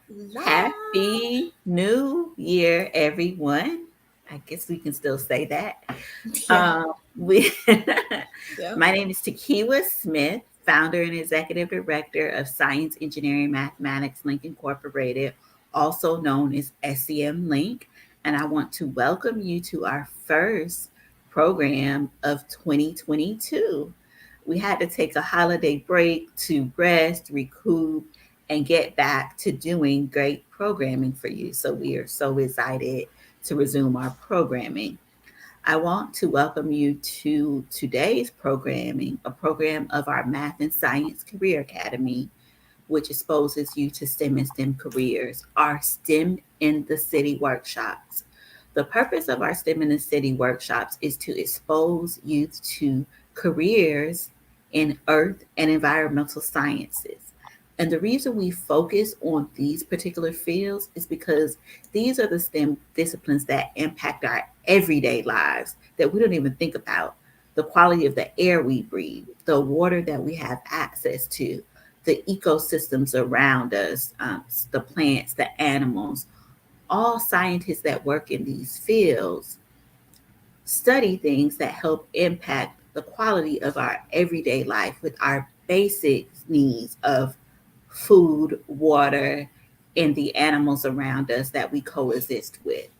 Live. Happy New Year, everyone. I guess we can still say that. Yeah. We, Yeah. my name is Takiwa Smith, founder and executive director of Science Engineering Mathematics Link Incorporated, also known as SEM Link. And I want to welcome you to our first program of 2022. We had to take a holiday break to rest, recoup, and get back to doing great programming for you. So we are so excited to resume our programming. I want to welcome you to today's programming, a program of our Math and Science Career Academy, which exposes you to STEM and STEM careers, our STEM in the City workshops. The purpose of our STEM in the City workshops is to expose youth to careers in earth and environmental sciences. And the reason we focus on these particular fields is because these are the STEM disciplines that impact our everyday lives that we don't even think about. The quality of the air we breathe, the water that we have access to, the ecosystems around us, the plants, the animals. All scientists that work in these fields study things that help impact the quality of our everyday life with our basic needs of food, water, and the animals around us that we coexist with.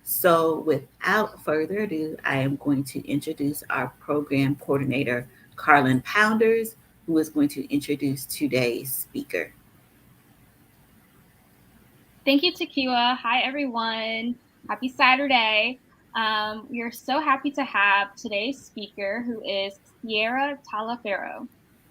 So, without further ado, I am going to introduce our program coordinator, Carlin Pounders, who is going to introduce today's speaker. Thank you, Takiwa. Hi, everyone. Happy Saturday. We are so happy to have today's speaker, who is Sierra Taliaferro.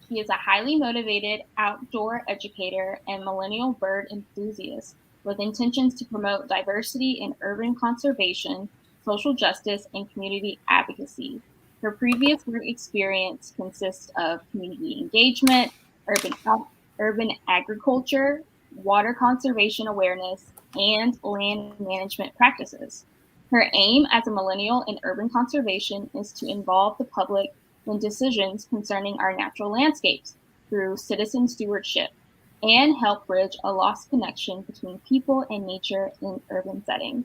She is a highly motivated outdoor educator and millennial bird enthusiast with intentions to promote diversity in urban conservation, social justice, and community advocacy. Her previous work experience consists of community engagement, urban, urban agriculture, water conservation awareness, and land management practices. Her aim as a millennial in urban conservation is to involve the public in decisions concerning our natural landscapes through citizen stewardship and help bridge a lost connection between people and nature in urban settings.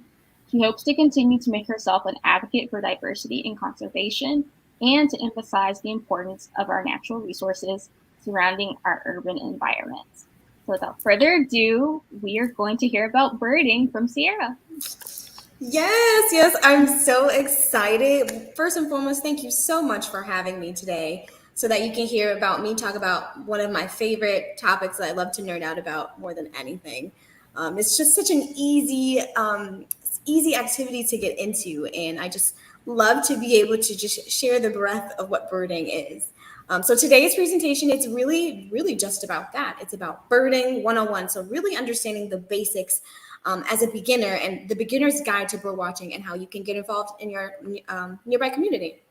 She hopes to continue to make herself an advocate for diversity and conservation and to emphasize the importance of our natural resources surrounding our urban environments. So without further ado, we are going to hear about birding from Sierra. Yes, I'm so excited. First and foremost, thank you so much for having me today so that you can hear about me talk about one of my favorite topics that I love to nerd out about more than anything. It's just such an easy activity to get into, and I just love to be able to just share the breadth of what birding is. So today's presentation, it's really just about that. It's about birding 101. So really understanding the basics as a beginner and the beginner's guide to bird watching and how you can get involved in your nearby community.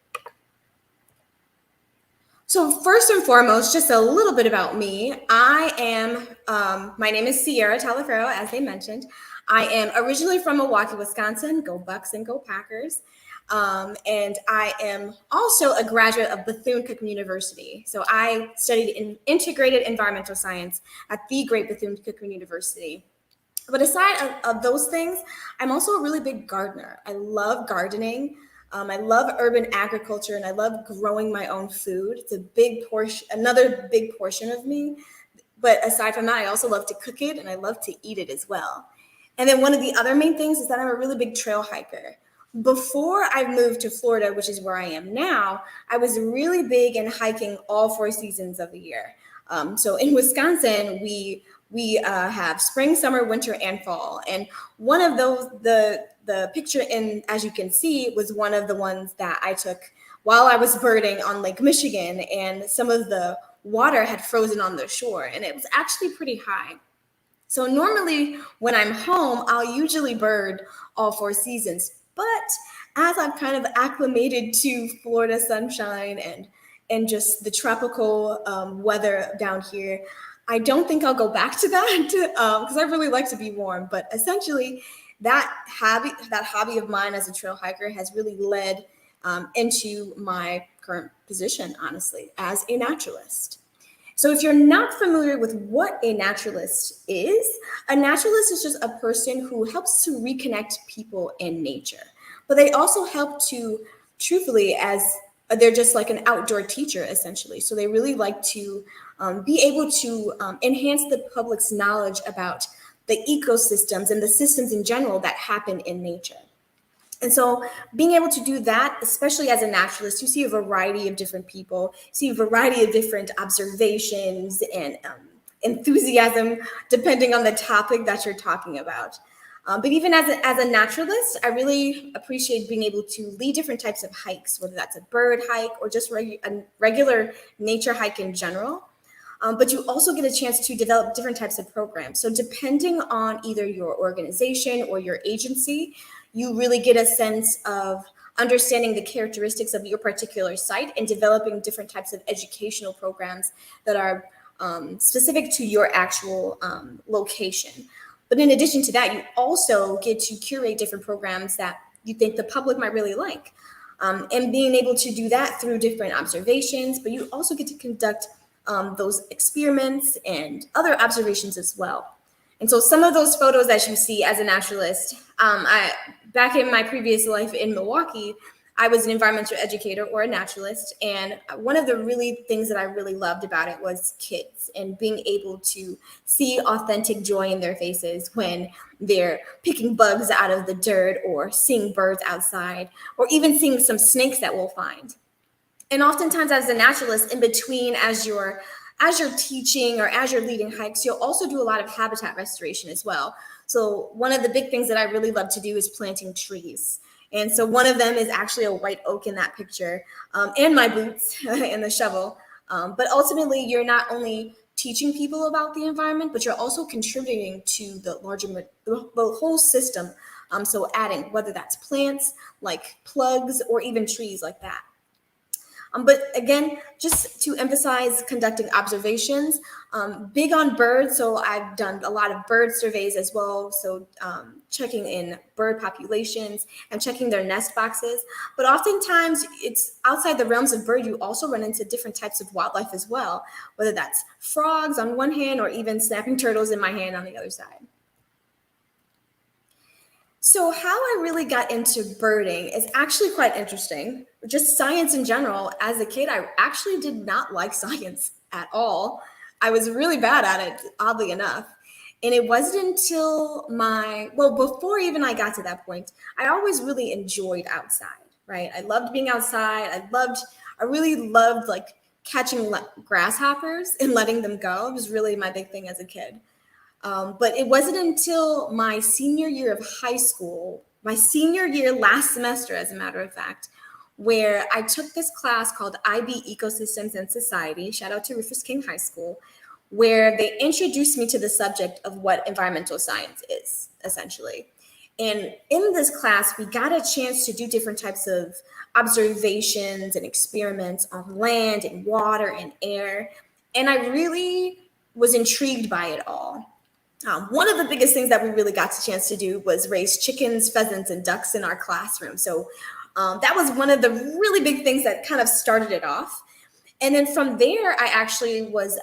So first and foremost, just a little bit about me. My name is Sierra Taliaferro, as they mentioned. I am originally from Milwaukee, Wisconsin. Go Bucks and go Packers. And I am also a graduate of Bethune-Cookman University. So I studied in integrated environmental science at the great Bethune-Cookman University. But aside of those things, I'm also a really big gardener. I love gardening. I love urban agriculture, and I love growing my own food. It's a big portion, another big portion of me. But aside from that, I also love to cook it, and I love to eat it as well. And then one of the other main things is that I'm a really big trail hiker. Before I moved to Florida, which is where I am now, I was really big in hiking all 4 seasons of the year. So in Wisconsin, we have spring, summer, winter, and fall. And one of those, the picture in, as you can see, was one of the ones that I took while I was birding on Lake Michigan, and some of the water had frozen on the shore, and it was actually pretty high. So normally when I'm home, I'll usually bird all 4 seasons. But as I've kind of acclimated to Florida sunshine and just the tropical weather down here, I don't think I'll go back to that because I really like to be warm. But essentially, that hobby of mine as a trail hiker has really led into my current position, honestly, as a naturalist. So if you're not familiar with what a naturalist is just a person who helps to reconnect people in nature. But they also help to, truthfully, as they're just like an outdoor teacher, essentially. So they really like to be able to enhance the public's knowledge about the ecosystems and the systems in general that happen in nature. And so being able to do that, especially as a naturalist, you see a variety of different people, see a variety of different observations and enthusiasm, depending on the topic that you're talking about. But even as a naturalist, I really appreciate being able to lead different types of hikes, whether that's a bird hike or just a regular nature hike in general. But you also get a chance to develop different types of programs. So depending on either your organization or your agency, you really get a sense of understanding the characteristics of your particular site and developing different types of educational programs that are specific to your actual location. But in addition to that, you also get to curate different programs that you think the public might really like. And being able to do that through different observations, but you also get to conduct those experiments and other observations as well. And so some of those photos that you see as a naturalist, back in my previous life in Milwaukee, I was an environmental educator or a naturalist. And one of the really things that I really loved about it was kids and being able to see authentic joy in their faces when they're picking bugs out of the dirt or seeing birds outside or even seeing some snakes that we'll find. And oftentimes as a naturalist, in between as you're teaching or as you're leading hikes, you'll also do a lot of habitat restoration as well. So one of the big things that I really love to do is planting trees. And so one of them is actually a white oak in that picture, and my boots and the shovel. But ultimately, you're not only teaching people about the environment, but you're also contributing to the larger, the whole system. So adding, whether that's plants like plugs or even trees like that. But again, just to emphasize conducting observations, big on birds. So I've done a lot of bird surveys as well. So checking in bird populations and checking their nest boxes. But oftentimes it's outside the realms of bird, you also run into different types of wildlife as well, whether that's frogs on one hand or even snapping turtles in my hand on the other side. So how I really got into birding is actually quite interesting. Just science in general. As a kid, I actually did not like science at all. I was really bad at it, oddly enough. And it wasn't until before even I got to that point, I always really enjoyed outside, right? I loved being outside. I really loved like catching grasshoppers and letting them go. It was really my big thing as a kid. But it wasn't until my senior year of high school, my senior year last semester, as a matter of fact, where I took this class called IB Ecosystems and Society, shout out to Rufus King High School, where they introduced me to the subject of what environmental science is, essentially. And in this class, we got a chance to do different types of observations and experiments on land and water and air. And I really was intrigued by it all. One of the biggest things that we really got a chance to do was raise chickens, pheasants, and ducks in our classroom. So that was one of the really big things that kind of started it off. And then from there, I actually was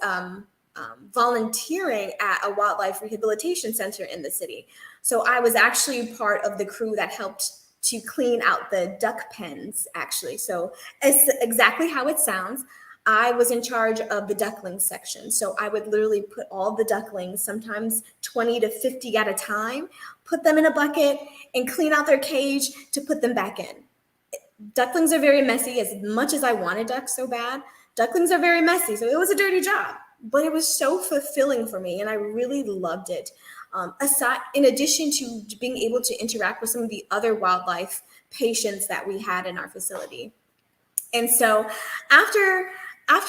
volunteering at a wildlife rehabilitation center in the city. So I was actually part of the crew that helped to clean out the duck pens, actually. So it's exactly how it sounds. I was in charge of the duckling section. So I would literally put all the ducklings, sometimes 20 to 50 at a time, put them in a bucket and clean out their cage to put them back in. Ducklings are very messy. As much as I wanted ducks so bad, ducklings are very messy. So it was a dirty job, but it was so fulfilling for me and I really loved it. In addition to being able to interact with some of the other wildlife patients that we had in our facility. And so after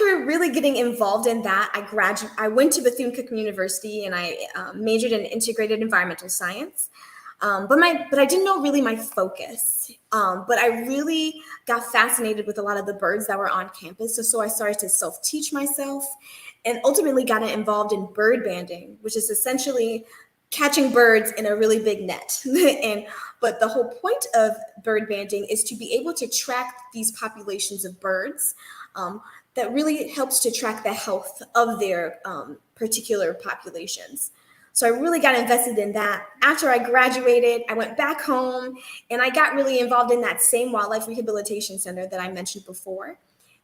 really getting involved in that, I went to Bethune-Cookman University and I majored in integrated environmental science. But I didn't know really my focus. But I really got fascinated with a lot of the birds that were on campus. So I started to self-teach myself and ultimately got involved in bird banding, which is essentially catching birds in a really big net. But the whole point of bird banding is to be able to track these populations of birds that really helps to track the health of their particular populations. So I really got invested in that. After I graduated, I went back home and I got really involved in that same wildlife rehabilitation center that I mentioned before.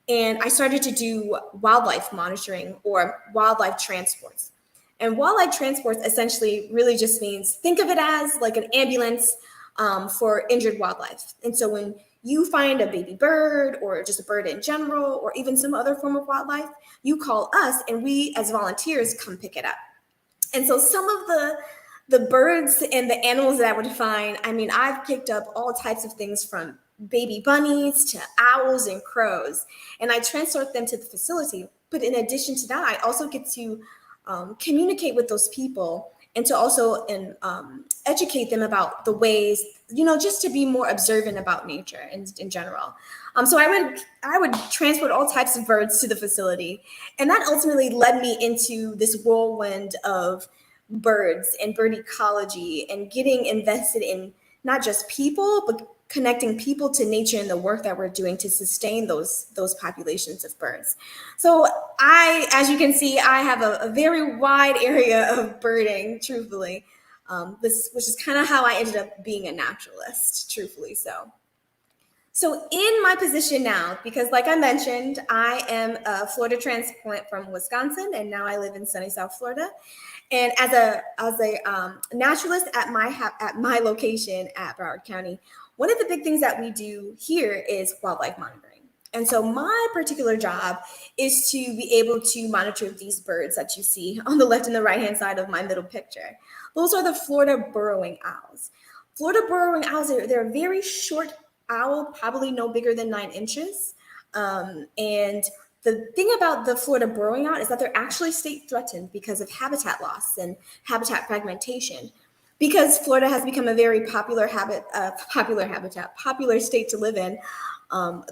And I started to do wildlife monitoring or wildlife transports. And wildlife transports essentially really just means, think of it as like an ambulance for injured wildlife. And so when you find a baby bird or just a bird in general, or even some other form of wildlife, you call us and we as volunteers come pick it up. And so some of the birds and the animals that I would find, I mean, I've picked up all types of things from baby bunnies to owls and crows, and I transport them to the facility. But in addition to that, I also get to communicate with those people and to also educate them about the ways, just to be more observant about nature in general. So I would transport all types of birds to the facility, and that ultimately led me into this whirlwind of birds and bird ecology and getting invested in not just people, but connecting people to nature and the work that we're doing to sustain those populations of birds. So as you can see, I have a very wide area of birding, truthfully, which is kind of how I ended up being a naturalist, truthfully so. So in my position now, because like I mentioned, I am a Florida transplant from Wisconsin, and now I live in sunny South Florida. And as a naturalist at my location at Broward County, one of the big things that we do here is wildlife monitoring. And so my particular job is to be able to monitor these birds that you see on the left and the right-hand side of my middle picture. Those are the Florida burrowing owls. Florida burrowing owls, they're a very short owl, probably no bigger than 9 inches. And the thing about the Florida burrowing owl is that they're actually state threatened because of habitat loss and habitat fragmentation. Because Florida has become a very popular state to live in,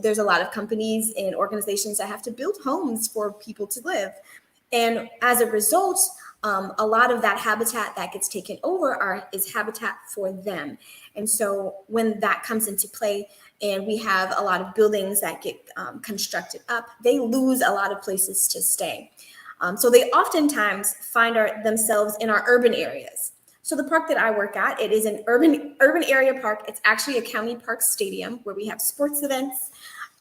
there's a lot of companies and organizations that have to build homes for people to live. And as a result, a lot of that habitat that gets taken over is habitat for them. And so when that comes into play and we have a lot of buildings that get constructed up, they lose a lot of places to stay. So they oftentimes find themselves in our urban areas. So the park that I work at, it is an urban area park. It's actually a county park stadium where we have sports events.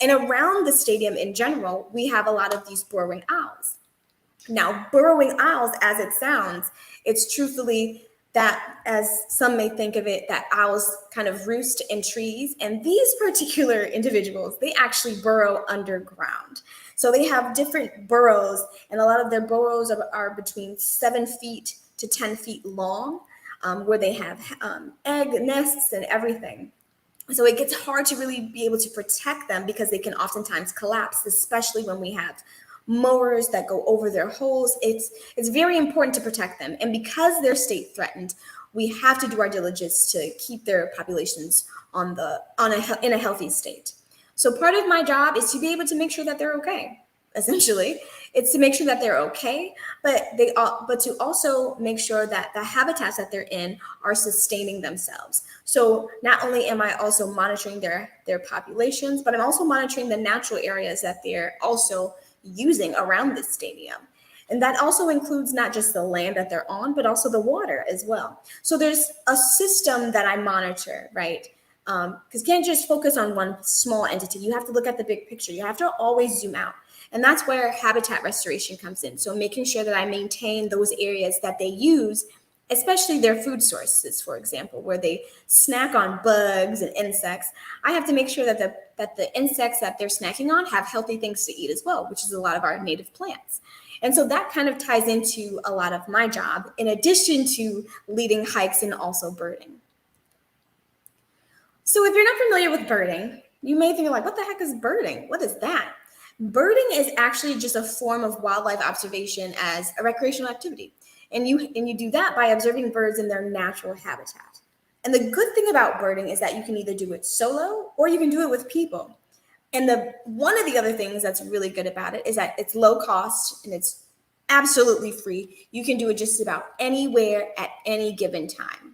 And around the stadium in general, we have a lot of these burrowing owls. Now, burrowing owls, as it sounds, it's truthfully that, as some may think of it, that owls kind of roost in trees. And these particular individuals, they actually burrow underground. So they have different burrows, and a lot of their burrows are between 7 feet to 10 feet long, where they have egg nests and everything. So it gets hard to really be able to protect them because they can oftentimes collapse, especially when we have mowers that go over their holes. It's very important to protect them. And because they're state threatened, we have to do our diligence to keep their populations in a healthy state. So part of my job is to be able to make sure that they're okay. Essentially, it's to make sure that they're okay, but to also make sure that the habitats that they're in are sustaining themselves. So not only am I also monitoring their populations, but I'm also monitoring the natural areas that they're also using around this stadium. And that also includes not just the land that they're on, but also the water as well. So there's a system that I monitor, right? Because you can't just focus on one small entity. You have to look at the big picture. You have to always zoom out. And that's where habitat restoration comes in. So making sure that I maintain those areas that they use, especially their food sources, for example, where they snack on bugs and insects. I have to make sure that the insects that they're snacking on have healthy things to eat as well, which is a lot of our native plants. And so that kind of ties into a lot of my job, in addition to leading hikes and also birding. So if you're not familiar with birding, you may think like, what the heck is birding? What is that? Birding is actually just a form of wildlife observation as a recreational activity. And you do that by observing birds in their natural habitat. And the good thing about birding is that you can either do it solo or you can do it with people. And one of the other things that's really good about it is that it's low cost and it's absolutely free. You can do it just about anywhere at any given time.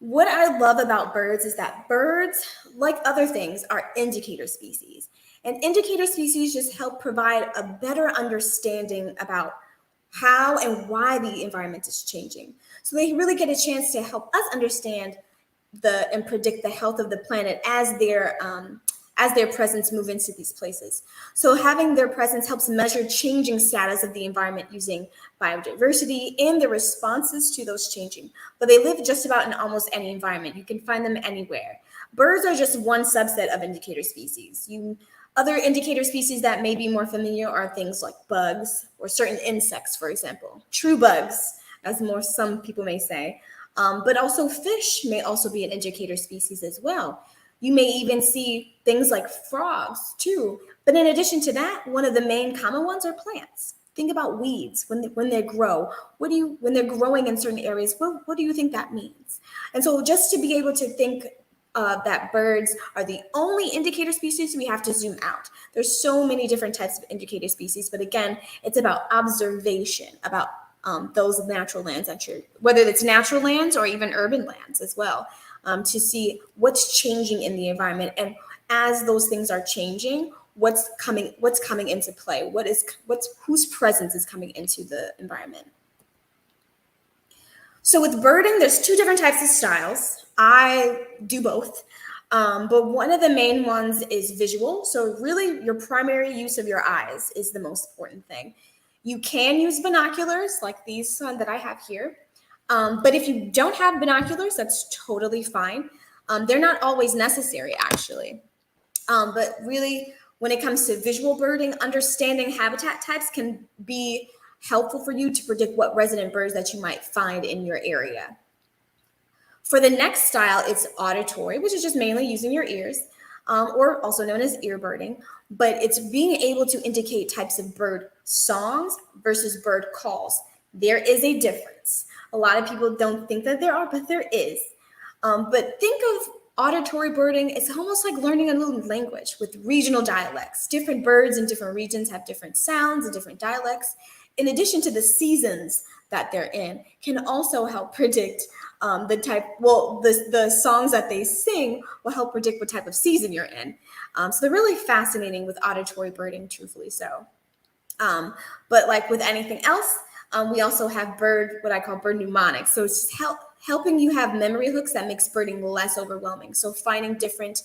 What I love about birds is that birds, like other things, are indicator species. And indicator species just help provide a better understanding about how and why the environment is changing. So they really get a chance to help us understand and predict the health of the planet as their presence move into these places. So having their presence helps measure changing status of the environment using biodiversity and the responses to those changing. But they live just about in almost any environment. You can find them anywhere. Birds are just one subset of indicator species. Other indicator species that may be more familiar are things like bugs or certain insects, for example. True bugs, as some people may say. But also fish may also be an indicator species as well. You may even see things like frogs too. But in addition to that, one of the main common ones are plants. Think about weeds when they grow. When they're growing in certain areas, what do you think that means? And so just to be able to think that birds are the only indicator species, we have to zoom out. There's so many different types of indicator species, but again, it's about observation, about those natural lands whether it's natural lands or even urban lands as well, to see what's changing in the environment. And as those things are changing, what's coming into play, whose presence is coming into the environment. So with birding, there's two different types of styles. I do both. But one of the main ones is visual. So really your primary use of your eyes is the most important thing. You can use binoculars like these that I have here. But if you don't have binoculars, that's totally fine. They're not always necessary, actually. But really, when it comes to visual birding, understanding habitat types can be helpful for you to predict what resident birds that you might find in your area. For the next style, it's auditory, which is just mainly using your ears, or also known as ear birding. But it's being able to indicate types of bird songs versus bird calls. There is a difference. A lot of people don't think that there are, but there is. But think of auditory birding, it's almost like learning a new language with regional dialects. Different birds in different regions have different sounds and different dialects. In addition to the seasons that they're in, can also help predict the songs that they sing will help predict what type of season you're in. So they're really fascinating with auditory birding, truthfully so. But like with anything else, we also have what I call bird mnemonics. So it's just helping you have memory hooks that makes birding less overwhelming. So finding different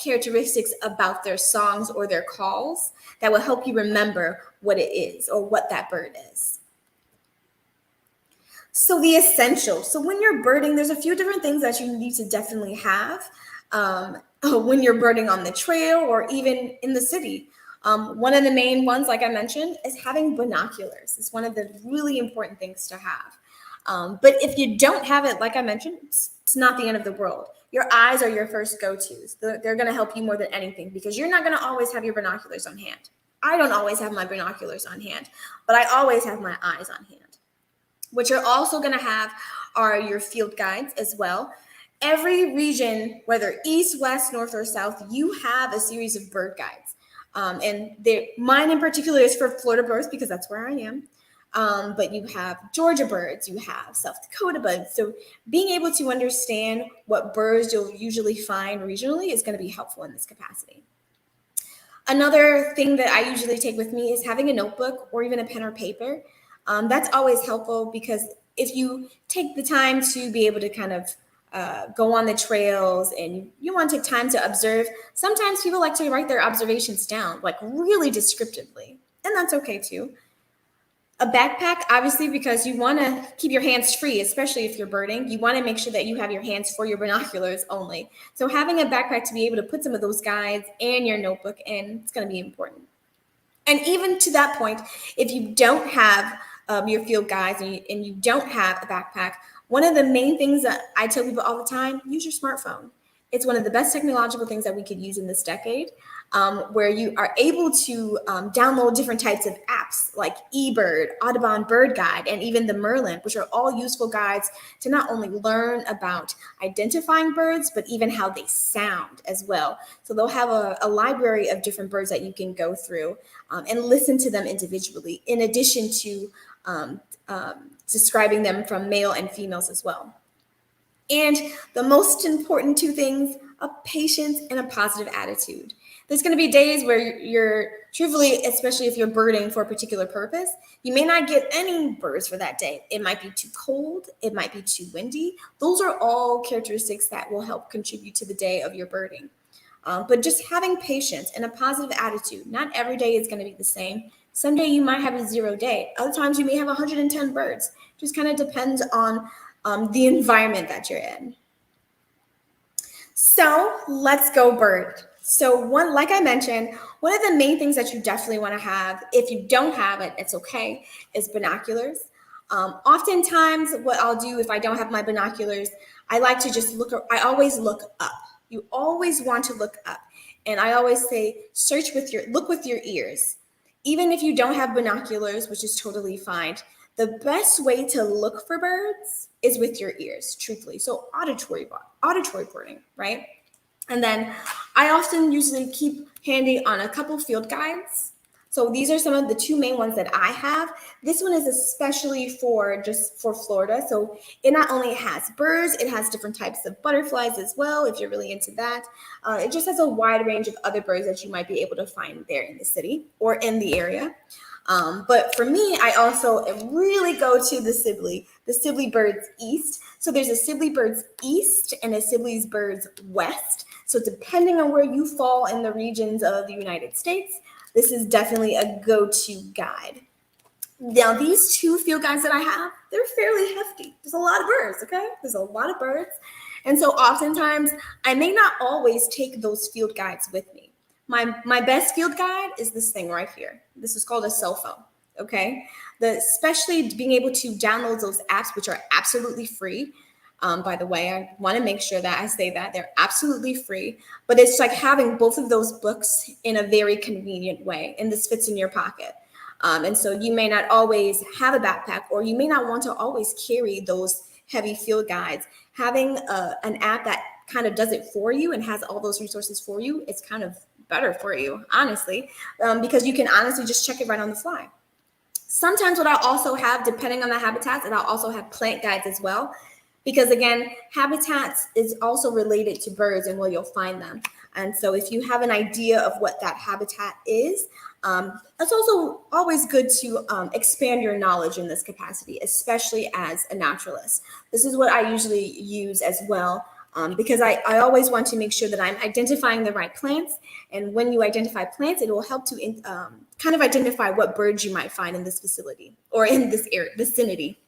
characteristics about their songs or their calls that will help you remember what it is or what that bird is. So the essentials. So when you're birding, there's a few different things that you need to definitely have when you're birding on the trail or even in the city. One of the main ones, like I mentioned, is having binoculars. It's one of the really important things to have. But if you don't have it, like I mentioned, it's not the end of the world. Your eyes are your first go-tos. They're going to help you more than anything because you're not going to always have your binoculars on hand. I don't always have my binoculars on hand, but I always have my eyes on hand. What you're also going to have are your field guides as well. Every region, whether east, west, north, or south, you have a series of bird guides. And mine in particular is for Florida birds because that's where I am. But you have Georgia birds, you have South Dakota birds. So being able to understand what birds you'll usually find regionally is going to be helpful in this capacity. Another thing that I usually take with me is having a notebook or even a pen or paper. That's always helpful because if you take the time to be able to kind of go on the trails and you want to take time to observe, sometimes people like to write their observations down, like really descriptively, and that's okay too. A backpack, obviously, because you want to keep your hands free, especially if you're birding. You want to make sure that you have your hands for your binoculars only. So having a backpack to be able to put some of those guides and your notebook in, it's going to be important. And even to that point, if you don't have your field guides and you don't have a backpack, one of the main things that I tell people all the time, use your smartphone. It's one of the best technological things that we could use in this decade, where you are able to download different types of apps like eBird, Audubon Bird Guide, and even the Merlin, which are all useful guides to not only learn about identifying birds, but even how they sound as well. So they'll have a library of different birds that you can go through and listen to them individually, in addition to describing them from male and females as well. And the most important two things a patience, and a positive attitude. There's going to be days where you're truthfully, especially if you're birding for a particular purpose, you may not get any birds for that day. It might be too cold. It might be too windy. Those are all characteristics that will help contribute to the day of your birding. But just having patience and a positive attitude. Not every day is going to be the same. Someday you might have a 0 day. Other times you may have 110 birds. Just kind of depends on the environment that you're in. So let's go bird. So like I mentioned, one of the main things that you definitely want to have, if you don't have it, it's okay, is binoculars. Oftentimes what I'll do if I don't have my binoculars, I like to just I always look up. You always want to look up. And I always say, look with your ears. Even if you don't have binoculars, which is totally fine, the best way to look for birds is with your ears, truthfully. So auditory birding, right? And then I often usually keep handy on a couple field guides. So these are some of the 2 main ones that I have. This one is especially for Florida. So it not only has birds, it has different types of butterflies as well, if you're really into that. It just has a wide range of other birds that you might be able to find there in the city or in the area. But for me, I also really go to the Sibley Birds East. So there's a Sibley Birds East and a Sibley Birds West. So depending on where you fall in the regions of the United States, this is definitely a go-to guide. Now, these 2 field guides that I have, they're fairly hefty. There's a lot of birds, okay? There's a lot of birds. And so oftentimes, I may not always take those field guides with me. My best field guide is this thing right here. This is called a cell phone, okay? Especially being able to download those apps, which are absolutely free. By the way, I want to make sure that I say that they're absolutely free, but it's like having both of those books in a very convenient way, and this fits in your pocket. And so you may not always have a backpack, or you may not want to always carry those heavy field guides. Having an app that kind of does it for you and has all those resources for you, it's kind of better for you, honestly, because you can honestly just check it right on the fly. Sometimes what I'll also have, depending on the habitats, and I'll also have plant guides as well. Because again, habitats is also related to birds and where you'll find them. And so if you have an idea of what that habitat is, it's also always good to expand your knowledge in this capacity, especially as a naturalist. This is what I usually use as well, because I always want to make sure that I'm identifying the right plants. And when you identify plants, it will help to kind of identify what birds you might find in this facility or in this vicinity.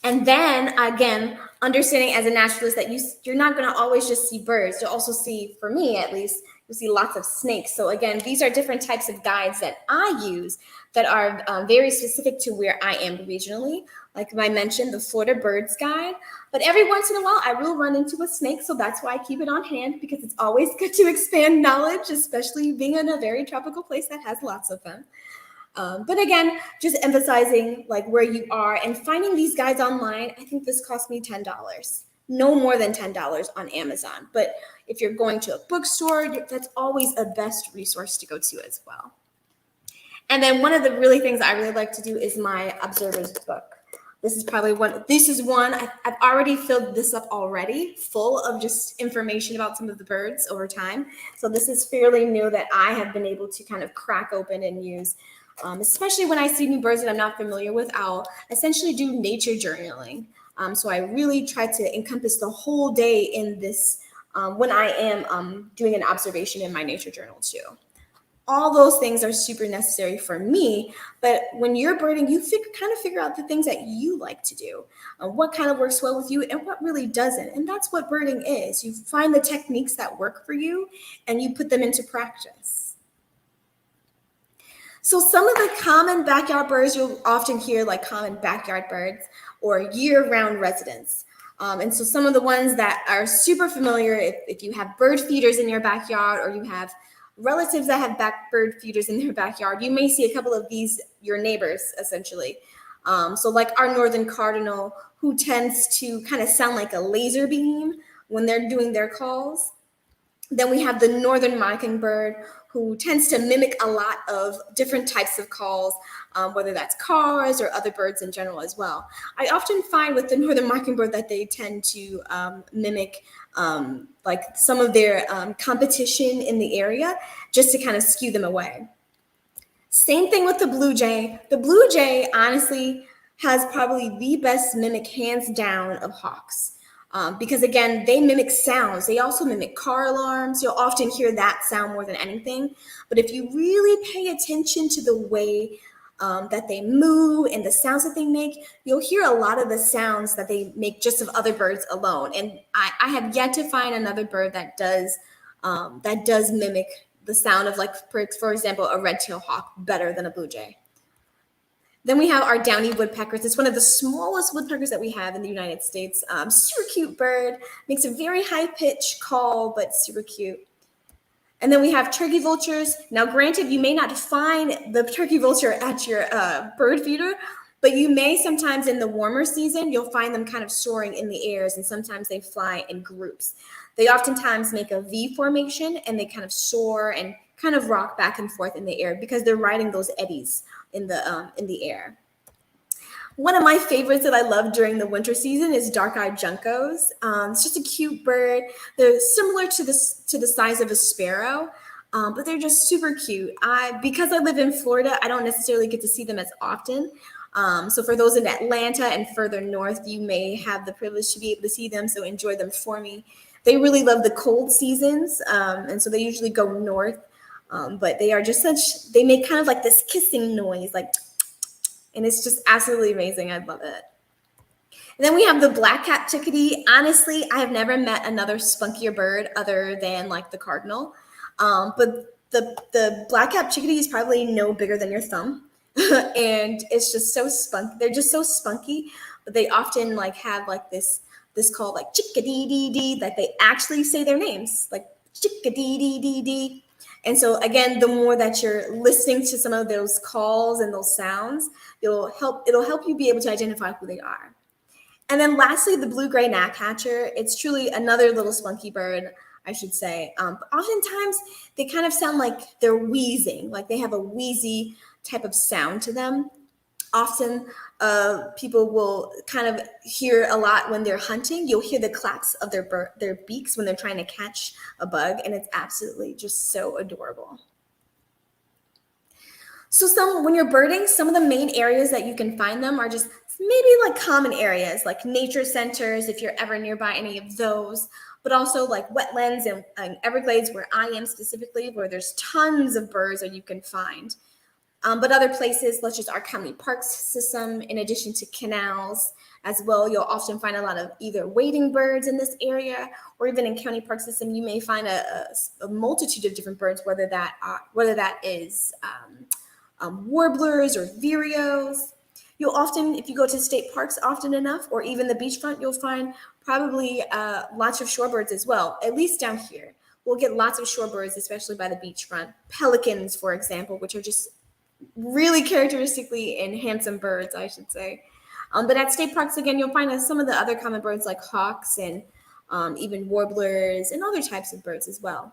And then again, understanding as a naturalist that you're not going to always just see birds. You'll also see, for me at least, you'll see lots of snakes. So again, these are different types of guides that I use that are very specific to where I am regionally. Like I mentioned, the Florida Birds Guide. But every once in a while, I will run into a snake. So that's why I keep it on hand, because it's always good to expand knowledge, especially being in a very tropical place that has lots of them. But again, just emphasizing like where you are and finding these guides online. I think this cost me $10, no more than $10 on Amazon. But if you're going to a bookstore, that's always a best resource to go to as well. And then one of the things I really like to do is my observer's book. This is probably one. I've already filled this up already, full of just information about some of the birds over time. So this is fairly new that I have been able to kind of crack open and use. Especially when I see new birds that I'm not familiar with, I'll essentially do nature journaling. So I really try to encompass the whole day in this when I am doing an observation in my nature journal too. All those things are super necessary for me, but when you're birding, you kind of figure out the things that you like to do, what kind of works well with you and what really doesn't. And that's what birding is. You find the techniques that work for you and you put them into practice. So some of the common backyard birds you'll often hear, like common backyard birds or year-round residents. And so some of the ones that are super familiar, if you have bird feeders in your backyard or you have relatives that have bird feeders in their backyard, you may see a couple of these, your neighbors, essentially. So like our northern cardinal, who tends to kind of sound like a laser beam when they're doing their calls. Then we have the northern mockingbird, who tends to mimic a lot of different types of calls, whether that's cars or other birds in general as well. I often find with the northern mockingbird that they tend to mimic like some of their competition in the area, just to kind of skew them away. Same thing with the blue jay. The blue jay, honestly, has probably the best mimic, hands down, of hawks. Because again, they mimic sounds. They also mimic car alarms. You'll often hear that sound more than anything. But if you really pay attention to the way that they move and the sounds that they make, you'll hear a lot of the sounds that they make just of other birds alone. And I have yet to find another bird that does mimic the sound of, like, for example, a red-tailed hawk better than a blue jay. Then we have our Downy Woodpeckers. It's one of the smallest woodpeckers that we have in the United States. Super cute bird, makes a very high-pitched call, but super cute. And then we have turkey vultures. Now, granted, you may not find the turkey vulture at your bird feeder, but you may sometimes in the warmer season, you'll find them kind of soaring in the airs, and sometimes they fly in groups. They oftentimes make a V formation, and they kind of soar and kind of rock back and forth in the air because they're riding those eddies in the air. One of my favorites that I love during the winter season is dark-eyed juncos. It's just a cute bird. They're similar to the size of a sparrow, but they're just super cute. Because I live in Florida, I don't necessarily get to see them as often. So for those in Atlanta and further north, you may have the privilege to be able to see them, so enjoy them for me. They really love the cold seasons, and so they usually go north. But they are just they make kind of like this kissing noise, like, and it's just absolutely amazing. I love it. And then we have the black cat chickadee. Honestly, I have never met another spunkier bird other than like the cardinal. But the black cat chickadee is probably no bigger than your thumb. And it's just so spunky. They're just so spunky, but they often like have like this call, like chickadee-dee-dee, that they actually say their names, like chickadee-dee-dee-dee. And so again, the more that you're listening to some of those calls and those sounds, it'll help you be able to identify who they are. And then lastly, the blue-gray gnatcatcher. It's truly another little spunky bird, I should say. But oftentimes they kind of sound like they're wheezing, like they have a wheezy type of sound to them. Often people will kind of hear a lot when they're hunting. You'll hear the claps of their beaks when they're trying to catch a bug, and it's absolutely just so adorable. So when you're birding, some of the main areas that you can find them are just maybe like common areas, like nature centers, if you're ever nearby any of those, but also like wetlands and Everglades, where I am specifically, where there's tons of birds that you can find. But other places, such as our county parks system, in addition to canals as well, you'll often find a lot of either wading birds in this area, or even in county park system, you may find a multitude of different birds, whether that is warblers or vireos. You'll often, if you go to state parks often enough, or even the beachfront, you'll find probably lots of shorebirds as well, at least down here. We'll get lots of shorebirds, especially by the beachfront. Pelicans, for example, which are just really characteristically and handsome birds, I should say. But at state parks, again, you'll find some of the other common birds like hawks and even warblers and other types of birds as well.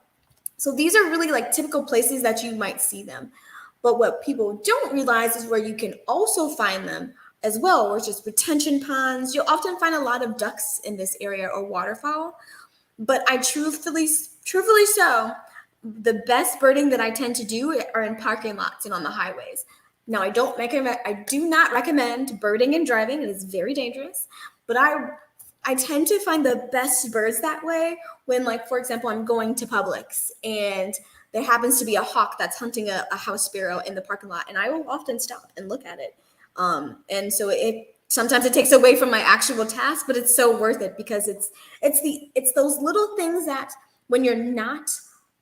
So these are really like typical places that you might see them. But what people don't realize is where you can also find them as well, which is retention ponds. You'll often find a lot of ducks in this area, or waterfowl. But I truthfully so, the best birding that I tend to do are in parking lots and on the highways. Now, I do not recommend birding and driving. It is very dangerous. But I tend to find the best birds that way when, like, for example, I'm going to Publix and there happens to be a hawk that's hunting a house sparrow in the parking lot, and I will often stop and look at it. And so sometimes it takes away from my actual task, but it's so worth it, because it's those little things that when you're not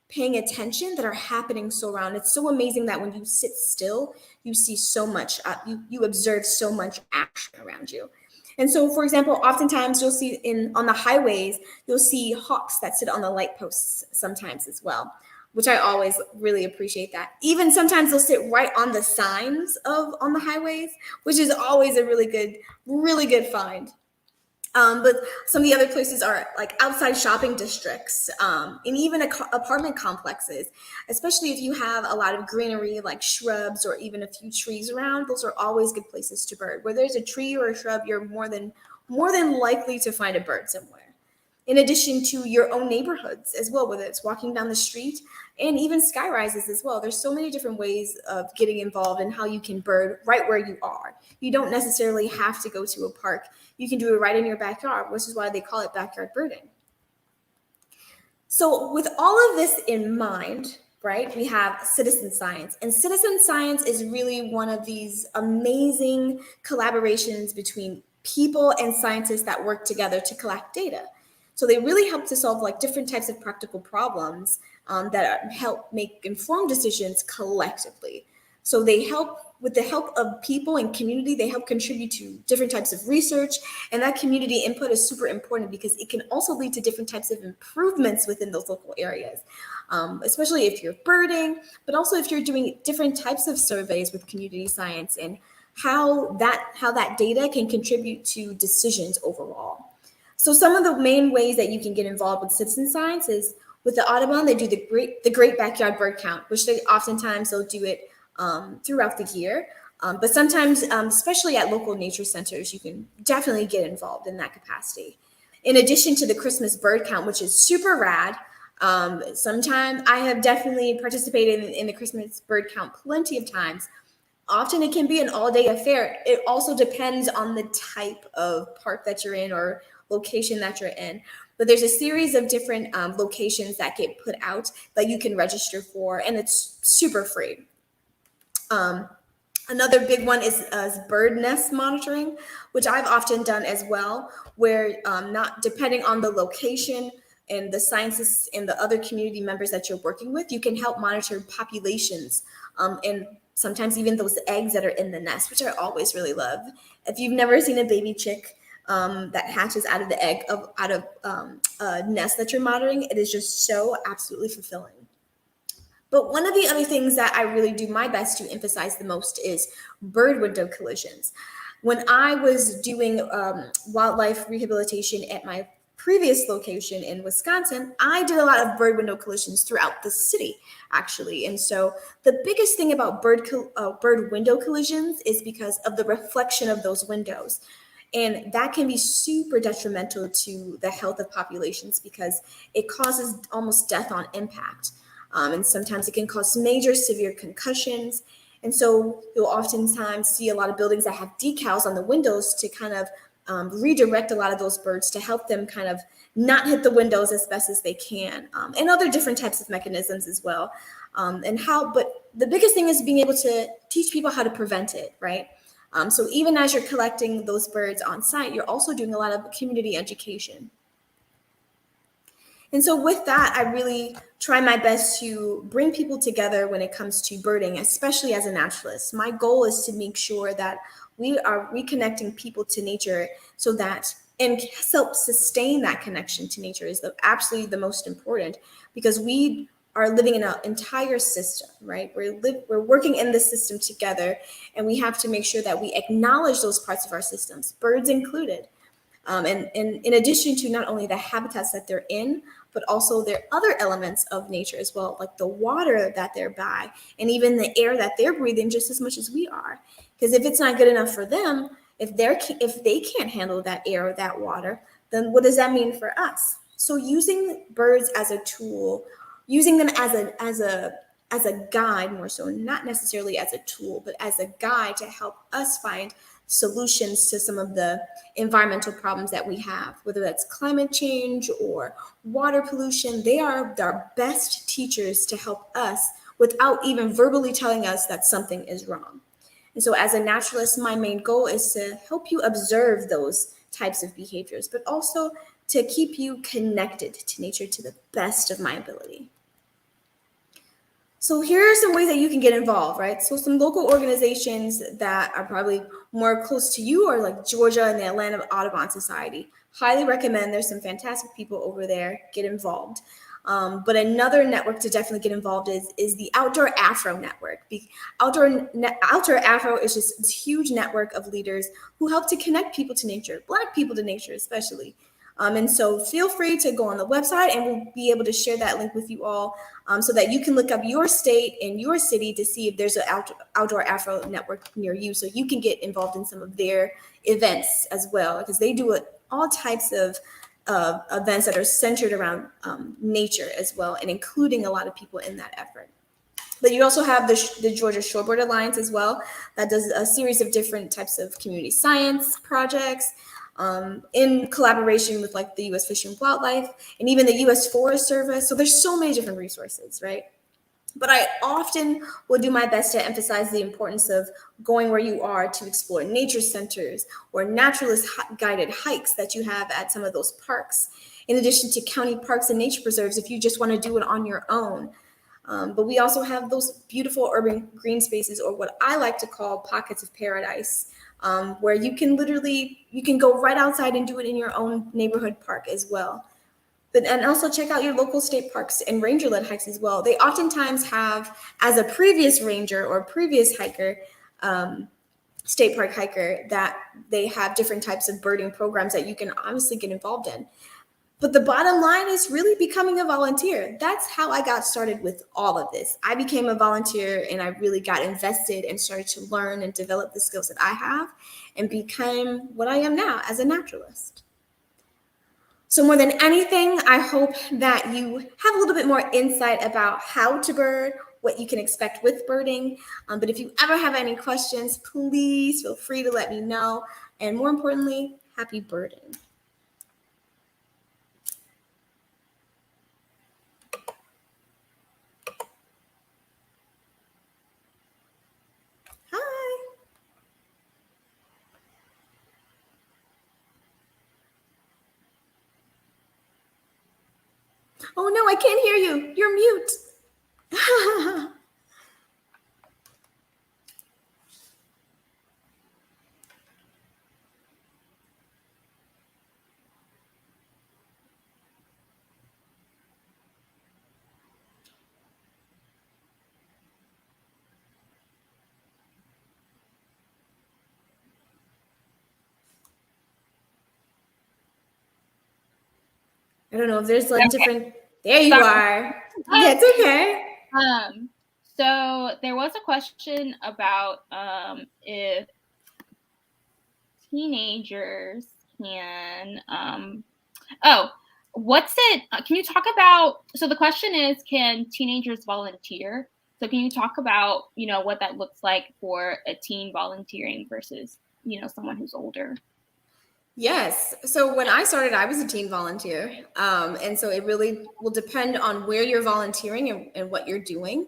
paying attention that are happening so around. It's so amazing that when you sit still, you see so much, you observe so much action around you. And so, for example, oftentimes you'll see on the highways, you'll see hawks that sit on the light posts sometimes as well, which I always really appreciate that. Even sometimes they'll sit right on the signs on the highways, which is always a really good find. But some of the other places are like outside shopping districts, and even apartment complexes, especially if you have a lot of greenery like shrubs or even a few trees around. Those are always good places to bird. Where there's a tree or a shrub, you're more than likely to find a bird somewhere. In addition to your own neighborhoods as well, whether it's walking down the street and even sky rises as well. There's so many different ways of getting involved in how you can bird right where you are. You don't necessarily have to go to a park. You can do it right in your backyard, which is why they call it backyard birding. So with all of this in mind, right, we have citizen science. And citizen science is really one of these amazing collaborations between people and scientists that work together to collect data. So they really help to solve like different types of practical problems that help make informed decisions collectively. So they help, with the help of people and community, they help contribute to different types of research. And that community input is super important because it can also lead to different types of improvements within those local areas, especially if you're birding, but also if you're doing different types of surveys with community science and how that data can contribute to decisions overall. So some of the main ways that you can get involved with citizen science is with the Audubon, they do the Great Backyard Bird Count, which they'll do it throughout the year. But sometimes, especially at local nature centers, you can definitely get involved in that capacity. In addition to the Christmas bird count, which is super rad, sometimes I have definitely participated in the Christmas bird count plenty of times. Often it can be an all-day affair. It also depends on the type of park that you're in or location that you're in. But there's a series of different locations that get put out that you can register for, and it's super free. Another big one is Birdness Monitoring, which I've often done as well, where not depending on the location and the scientists and the other community members that you're working with, you can help monitor populations and sometimes even those eggs that are in the nest, which I always really love. If you've never seen a baby chick that hatches out of the egg out of a nest that you're monitoring, it is just so absolutely fulfilling. But one of the other things that I really do my best to emphasize the most is bird window collisions. When I was doing wildlife rehabilitation at my previous location in Wisconsin, I did a lot of bird window collisions throughout the city, actually. And so the biggest thing about bird window collisions is because of the reflection of those windows. And that can be super detrimental to the health of populations because it causes almost death on impact. And sometimes it can cause major severe concussions. And so you'll oftentimes see a lot of buildings that have decals on the windows to kind of redirect a lot of those birds to help them kind of not hit the windows as best as they can, and other different types of mechanisms as well. But the biggest thing is being able to teach people how to prevent it, right? So even as you're collecting those birds on site, you're also doing a lot of community education. And so with that, I really try my best to bring people together when it comes to birding, especially as a naturalist. My goal is to make sure that we are reconnecting people to nature so that, and help sustain that connection to nature is absolutely the most important, because we are living in an entire system, right? We're working in the system together, and we have to make sure that we acknowledge those parts of our systems, birds included. And in addition to not only the habitats that they're in, but also their other elements of nature as well, like the water that they're by, and even the air that they're breathing just as much as we are. Because if it's not good enough for them, if they can't handle that air or that water, then what does that mean for us? So using birds as a tool, using them as a guide more so, not necessarily as a tool, but as a guide to help us find solutions to some of the environmental problems that we have, whether that's climate change or water pollution. They are our best teachers to help us without even verbally telling us that something is wrong. And so as a naturalist, my main goal is to help you observe those types of behaviors, but also to keep you connected to nature to the best of my ability. So here are some ways that you can get involved, right? So some local organizations that are probably more close to you are like Georgia and the Atlanta Audubon Society. Highly recommend. There's some fantastic people over there. Get involved. But another network to definitely get involved is the Outdoor Afro Network. Outdoor Afro is just this huge network of leaders who help to connect people to nature, Black people to nature especially. And so feel free to go on the website, and we'll be able to share that link with you all, so that you can look up your state and your city to see if there's an Outdoor Afro Network near you, so you can get involved in some of their events as well, because they do all types of events that are centered around nature as well, and including a lot of people in that effort. But you also have the Georgia Shoreboard Alliance as well, that does a series of different types of community science projects, in collaboration with like the U.S. Fish and Wildlife and even the U.S. Forest Service. So there's so many different resources, right? But I often will do my best to emphasize the importance of going where you are to explore nature centers or naturalist guided hikes that you have at some of those parks, in addition to county parks and nature preserves if you just want to do it on your own. But we also have those beautiful urban green spaces, or what I like to call pockets of paradise, where you can go right outside and do it in your own neighborhood park as well. And also check out your local state parks and ranger-led hikes as well. They oftentimes have, as a previous ranger or previous hiker, state park hiker, that they have different types of birding programs that you can obviously get involved in. But the bottom line is really becoming a volunteer. That's how I got started with all of this. I became a volunteer, and I really got invested and started to learn and develop the skills that I have, and became what I am now as a naturalist. So more than anything, I hope that you have a little bit more insight about how to bird, what you can expect with birding. But if you ever have any questions, please feel free to let me know. And more importantly, happy birding. Hi. Oh no, I can't hear you. You're mute. I don't know if there's like different. There you are. That's okay. So there was a question about if teenagers can what's it? Can you talk about? So the question is, can teenagers volunteer? So can you talk about what that looks like for a teen volunteering versus someone who's older? Yes. So when I started, I was a teen volunteer. And so it really will depend on where you're volunteering and what you're doing.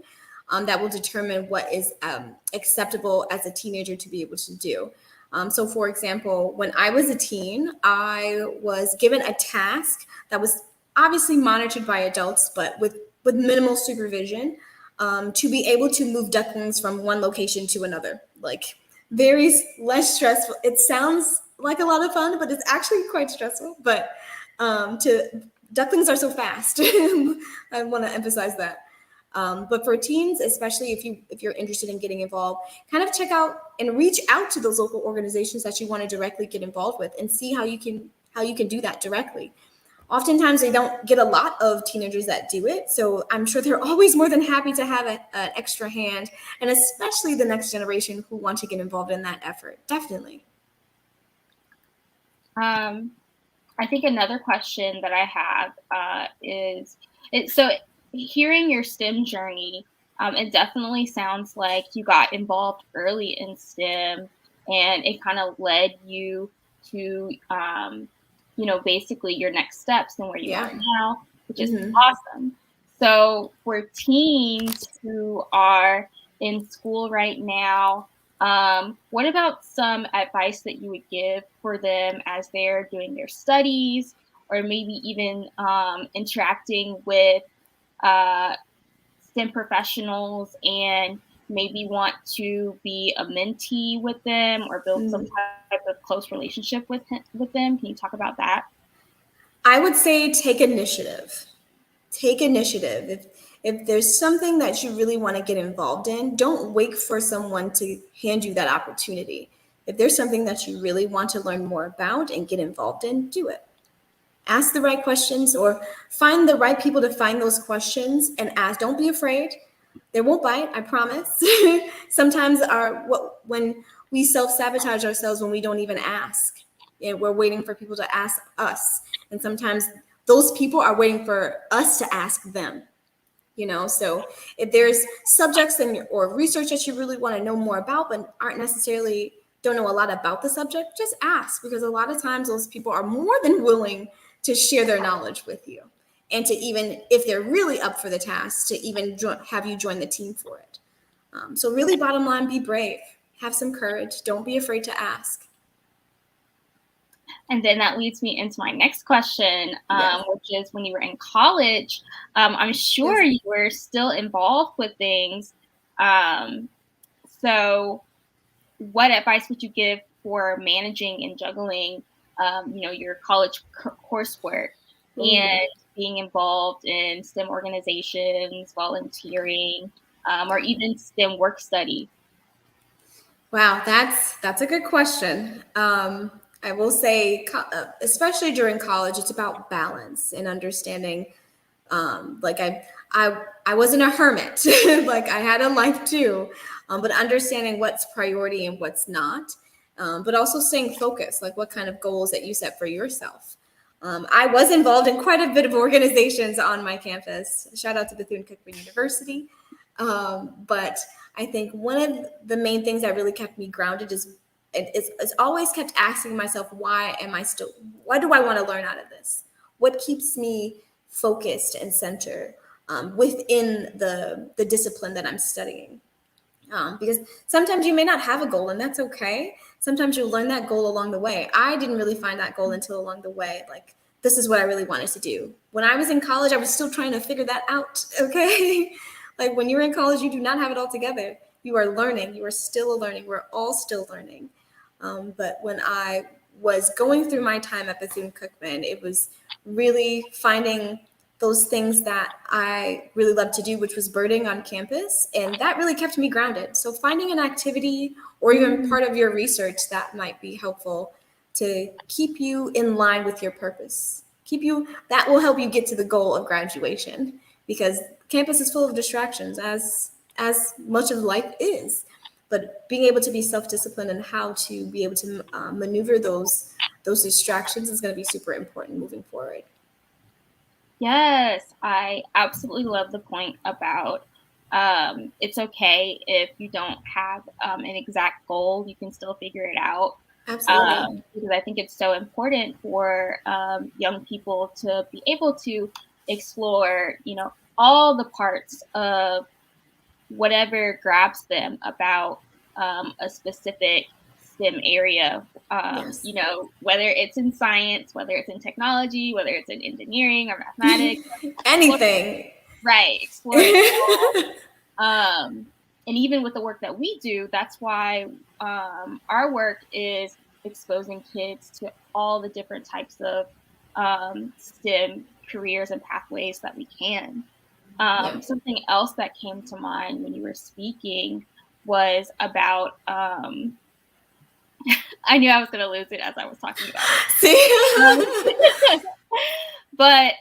That will determine what is acceptable as a teenager to be able to do. So for example, when I was a teen, I was given a task that was obviously monitored by adults, but with minimal supervision, to be able to move ducklings from one location to another. Like, very less stressful. It sounds like a lot of fun, but it's actually quite stressful. But ducklings are so fast. I want to emphasize that. But for teens, especially if you're interested in getting involved, kind of check out and reach out to those local organizations that you want to directly get involved with, and see how you can do that directly. Oftentimes, they don't get a lot of teenagers that do it, so I'm sure they're always more than happy to have an extra hand, and especially the next generation who want to get involved in that effort. Definitely. I think another question that I have is, hearing your STEM journey, it definitely sounds like you got involved early in STEM, and it kind of led you to basically your next steps and where you are now, which is awesome. So for teens who are in school right now, what about some advice that you would give for them as they're doing their studies, or maybe even interacting with STEM professionals and maybe want to be a mentee with them or build some type of close relationship with them? Can you talk about that? I would say take initiative. take initiative. If there's something that you really want to get involved in, don't wait for someone to hand you that opportunity. If there's something that you really want to learn more about and get involved in, do it. Ask the right questions or find the right people to find those questions and ask. Don't be afraid. They won't bite, I promise. Sometimes when we self-sabotage ourselves when we don't even ask, and we're waiting for people to ask us. And sometimes those people are waiting for us to ask them. So if there's subjects or research that you really want to know more about, but don't know a lot about the subject, just ask, because a lot of times those people are more than willing to share their knowledge with you, and to even, if they're really up for the task, to even have you join the team for it. So really, bottom line, be brave, have some courage, don't be afraid to ask. And then that leads me into my next question, Yes. which is, when you were in college, I'm sure Yes. you were still involved with things. So what advice would you give for managing and juggling, your college coursework and being involved in STEM organizations, volunteering, or even STEM work study? Wow, that's a good question. I will say, especially during college, it's about balance and understanding. Like I wasn't a hermit. Like, I had a life too, but understanding what's priority and what's not. But also staying focused, like what kind of goals that you set for yourself. I was involved in quite a bit of organizations on my campus. Shout out to Bethune-Cookman University. But I think one of the main things that really kept me grounded is always kept asking myself, why do I want to learn out of this? What keeps me focused and centered within the discipline that I'm studying? Because sometimes you may not have a goal, and that's okay. Sometimes you'll learn that goal along the way. I didn't really find that goal until along the way. Like, this is what I really wanted to do. When I was in college, I was still trying to figure that out, okay? Like, when you're in college, you do not have it all together. You are learning. You are still learning. We're all still learning. But when I was going through my time at Bethune-Cookman, it was really finding those things that I really love to do, which was birding on campus. And that really kept me grounded. So finding an activity or even part of your research that might be helpful to keep you in line with your purpose, that will help you get to the goal of graduation, because campus is full of distractions, as much of life is. But being able to be self-disciplined and how to be able to maneuver those distractions is going to be super important moving forward. Yes, I absolutely love the point about it's okay if you don't have an exact goal, you can still figure it out. Absolutely. Because I think it's so important for young people to be able to explore, all the parts of whatever grabs them about a specific STEM area, Yes. Whether it's in science, whether it's in technology, whether it's in engineering or mathematics. Anything. Right. Exploring it all. And even with the work that we do, that's why our work is exposing kids to all the different types of STEM careers and pathways that we can. Something else that came to mind when you were speaking was about, I knew I was going to lose it as I was talking about it. See? But,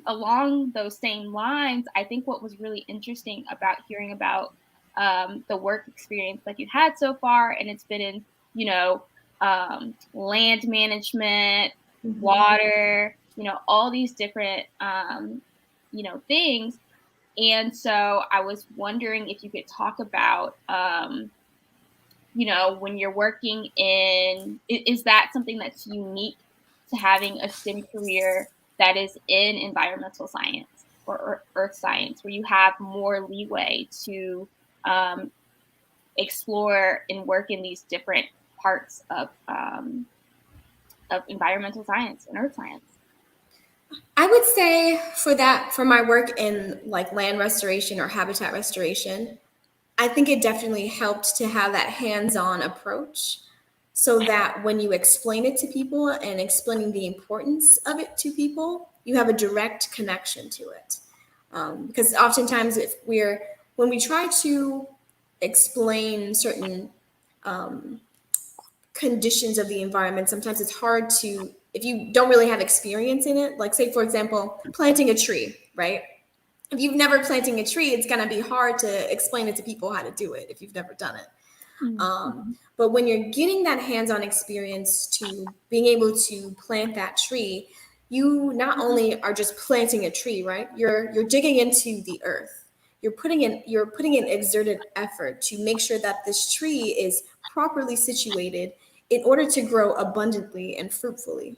along those same lines, I think what was really interesting about hearing about the work experience that you've had so far, and it's been in, land management, water, all these different, things. And so I was wondering if you could talk about, when you're working is that something that's unique to having a STEM career that is in environmental science or earth science, where you have more leeway to explore and work in these different parts of environmental science and earth science? I would say for my work in like land restoration or habitat restoration, I think it definitely helped to have that hands-on approach. so that when you explain it to people and explaining the importance of it to people, you have a direct connection to it. Because oftentimes when we try to explain certain conditions of the environment, sometimes it's hard to, if you don't really have experience in it, like say, for example, planting a tree, right? If you've never planted a tree, it's going to be hard to explain it to people how to do it if you've never done it. But when you're getting that hands-on experience to being able to plant that tree, you not only are just planting a tree, right? You're digging into the earth. You're putting in exerted effort to make sure that this tree is properly situated in order to grow abundantly and fruitfully.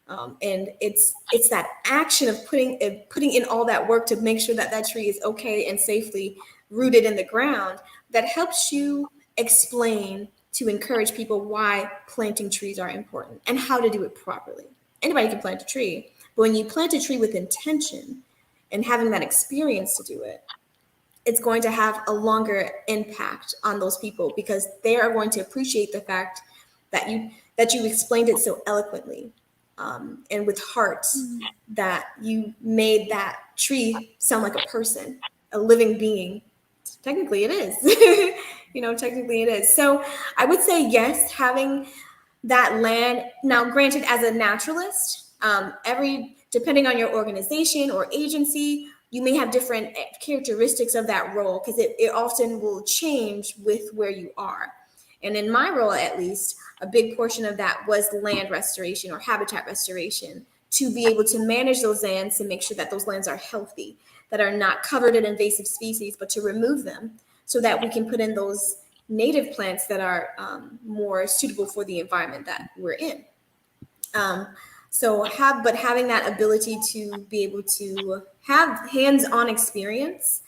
And it's that action of putting in all that work to make sure that that tree is okay and safely rooted in the ground that helps you explain to encourage people why planting trees are important and how to do it properly. Anybody can plant a tree, but when you plant a tree with intention and having that experience to do it, it's going to have a longer impact on those people because they are going to appreciate the fact that you explained it so eloquently. And with heart, that you made that tree sound like a person, a living being. Technically it is. Technically it is. So I would say yes, having that land. Now, granted, as a naturalist, depending on your organization or agency, you may have different characteristics of that role because it often will change with where you are. And in my role, at least, a big portion of that was land restoration or habitat restoration, to be able to manage those lands and make sure that those lands are healthy, that are not covered in invasive species, but to remove them so that we can put in those native plants that are more suitable for the environment that we're in. Having that ability to be able to have hands-on experience,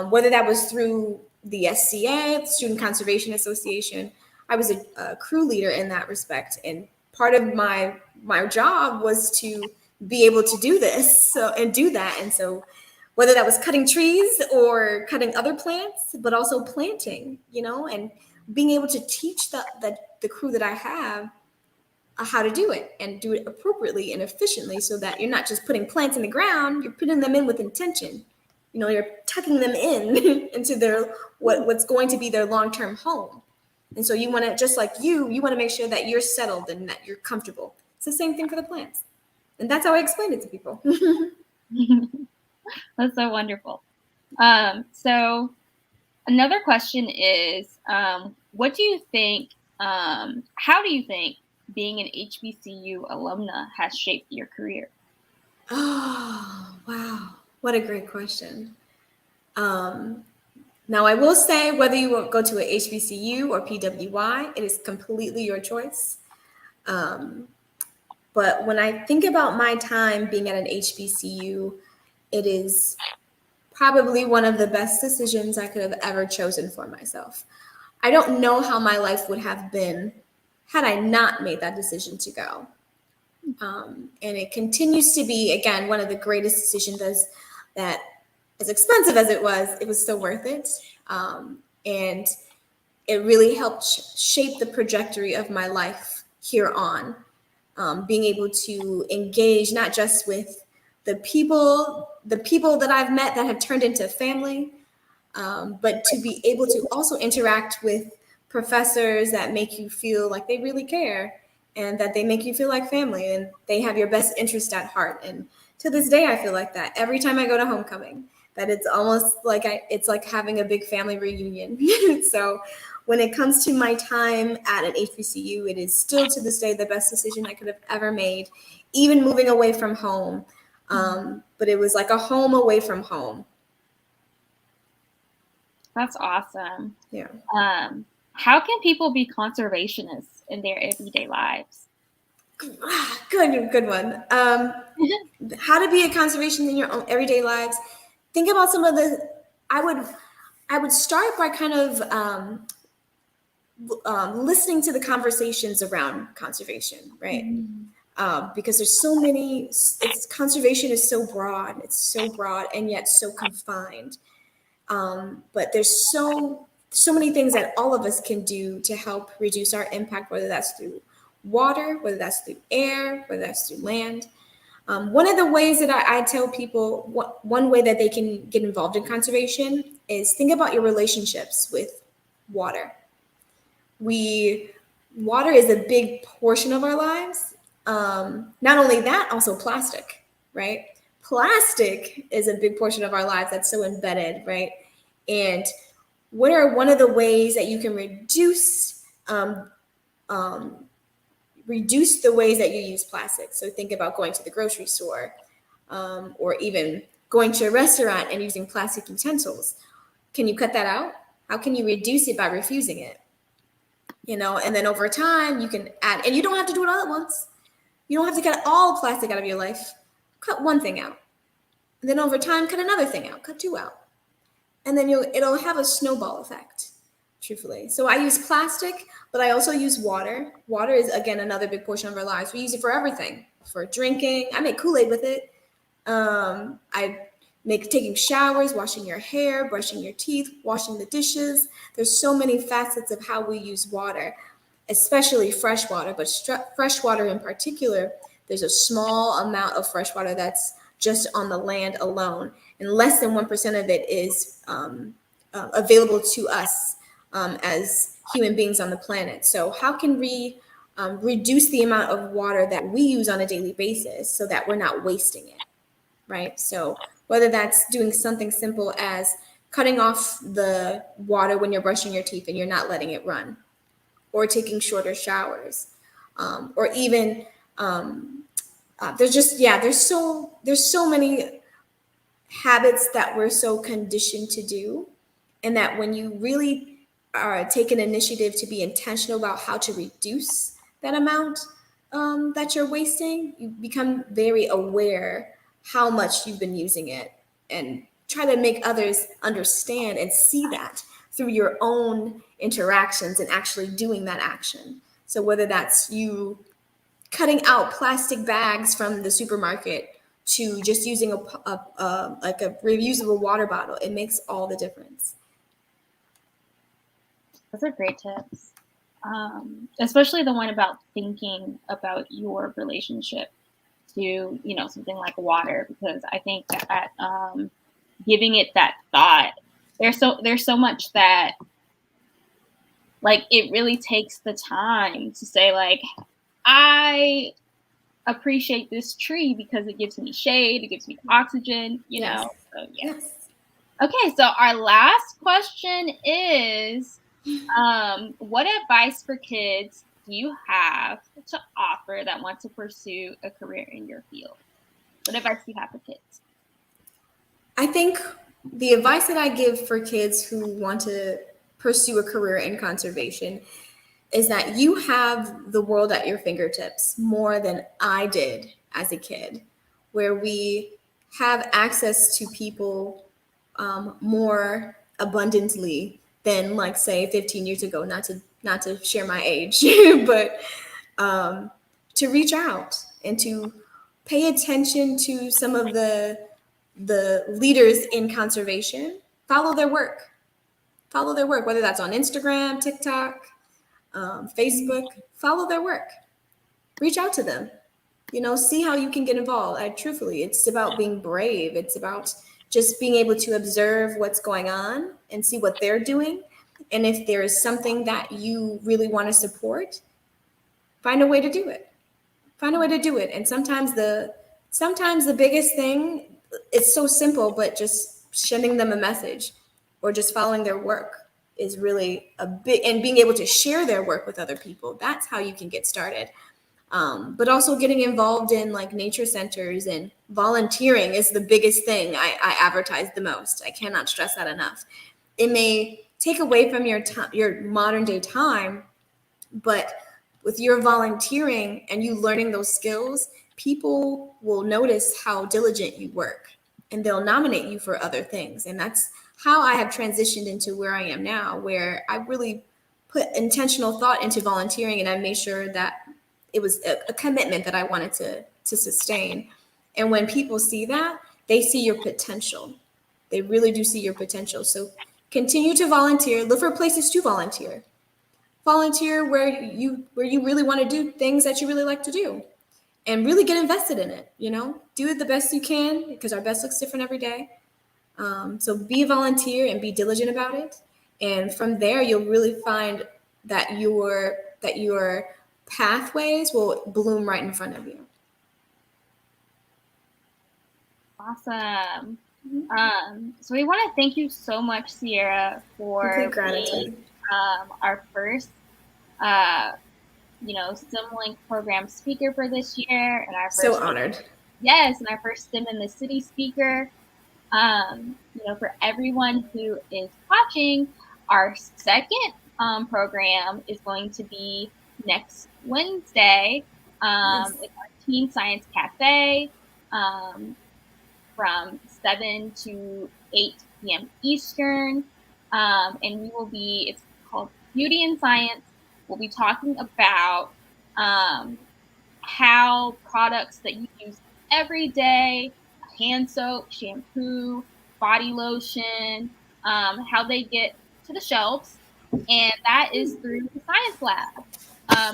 whether that was through the SCA, the Student Conservation Association. I was a crew leader in that respect, and part of my job was to be able to do this and do that. And so whether that was cutting trees or cutting other plants, but also planting, and being able to teach the crew that I have how to do it and do it appropriately and efficiently so that you're not just putting plants in the ground, you're putting them in with intention. You're tucking them in into their what's going to be their long-term home. And so you want to, just like you want to make sure that you're settled and that you're comfortable. It's the same thing for the plants. And that's how I explain it to people. That's so wonderful. So another question is, what do you think, how do you think being an HBCU alumna has shaped your career? Oh, wow. What a great question. Now, I will say, whether you go to a HBCU or PWI, it is completely your choice. But when I think about my time being at an HBCU, it is probably one of the best decisions I could have ever chosen for myself. I don't know how my life would have been had I not made that decision to go. And it continues to be, again, one of the greatest decisions that, as expensive as it was so worth it. And it really helped shape the trajectory of my life here on. Being able to engage not just with the people that I've met that have turned into family, but to be able to also interact with professors that make you feel like they really care and that they make you feel like family and they have your best interest at heart. And to this day, I feel like that every time I go to homecoming, that it's almost like it's like having a big family reunion. So when it comes to my time at an HBCU, it is still to this day the best decision I could have ever made, even moving away from home. But it was like a home away from home. That's awesome. Yeah. How can people be conservationists in their everyday lives? Good one. How to be a conservationist in your own everyday lives. Think about some of the. I would start by kind of listening to the conversations around conservation, right? Because there's so many. Conservation is so broad. It's so broad and yet so confined. But there's so so many things that all of us can do to help reduce our impact, whether that's through water, whether that's through air, whether that's through land. One of the ways that I tell people, one way that they can get involved in conservation is think about your relationships with water. Water is a big portion of our lives. Not only that, also plastic, right? Plastic is a big portion of our lives that's so embedded, right? And what are one of the ways that you can reduce the ways that you use plastic? So think about going to the grocery store, or even going to a restaurant and using plastic utensils. Can you cut that out? How can you reduce it by refusing it? And then over time you can add, and you don't have to do it all at once. You don't have to cut all plastic out of your life. Cut one thing out. And then over time, cut another thing out, cut two out. And then it'll have a snowball effect, truthfully. So I use plastic, but I also use water. Water is, again, another big portion of our lives. We use it for everything, for drinking. I make Kool-Aid with it. I make taking showers, washing your hair, brushing your teeth, washing the dishes. There's so many facets of how we use water, especially fresh water, but fresh water in particular. There's a small amount of fresh water that's just on the land alone, and less than 1% of it is available to us as human beings on the planet. So how can we reduce the amount of water that we use on a daily basis so that we're not wasting it, right? So whether that's doing something simple as cutting off the water when you're brushing your teeth and you're not letting it run, or taking shorter showers, or even there's so many habits that we're so conditioned to do, and that when you really take an initiative to be intentional about how to reduce that amount that you're wasting, you become very aware how much you've been using it, and try to make others understand and see that through your own interactions and actually doing that action. So whether that's you cutting out plastic bags from the supermarket to just using a reusable water bottle, it makes all the difference. Those are great tips, especially the one about thinking about your relationship to something like water, because I think that giving it that thought, there's so much that, like, it really takes the time to say, like, I appreciate this tree because it gives me shade, it gives me oxygen, Yes. know. So, yeah. Yes. Okay, so our last question is, what advice for kids do you have to offer that want to pursue a career in your field? What advice do you have for kids? I think the advice that I give for kids who want to pursue a career in conservation is that you have the world at your fingertips more than I did as a kid, where we have access to people more abundantly than, like, say 15 years ago, not to share my age, but to reach out and to pay attention to some of the leaders in conservation. Follow their work, whether that's on Instagram, TikTok, Facebook. Follow their work, reach out to them, see how you can get involved. Truthfully, it's about being brave. It's about just being able to observe what's going on and see what they're doing. And if there is something that you really want to support, find a way to do it. And sometimes the biggest thing, it's so simple, but just sending them a message or just following their work is really a big, and being able to share their work with other people. That's how you can get started. But also getting involved in, like, nature centers, and volunteering is the biggest thing I advertise the most. I cannot stress that enough. It may take away from your modern day time, but with your volunteering and you learning those skills, people will notice how diligent you work, and they'll nominate you for other things. And that's how I have transitioned into where I am now, where I really put intentional thought into volunteering, and I made sure that it was a commitment that I wanted to sustain. And when people see that, they see your potential. They really do see your potential. So Continue to volunteer. Look for places to volunteer. Volunteer where you really want to do things that you really like to do, and really get invested in it. Do it the best you can, because our best looks different every day. So be a volunteer and be diligent about it. And from there, you'll really find that your pathways will bloom right in front of you. Awesome. So we want to thank you so much, Sierra, for being our first, STEM-Link program speaker for this year, and our first, so honored. Yes, and our first STEM in the City speaker. For everyone who is watching, our second program is going to be next Wednesday. Nice. It's our Teen Science Cafe from 7 to 8 p.m. Eastern. And it's called Beauty and Science. We'll be talking about how products that you use every day, hand soap, shampoo, body lotion, how they get to the shelves. And that is through the science lab.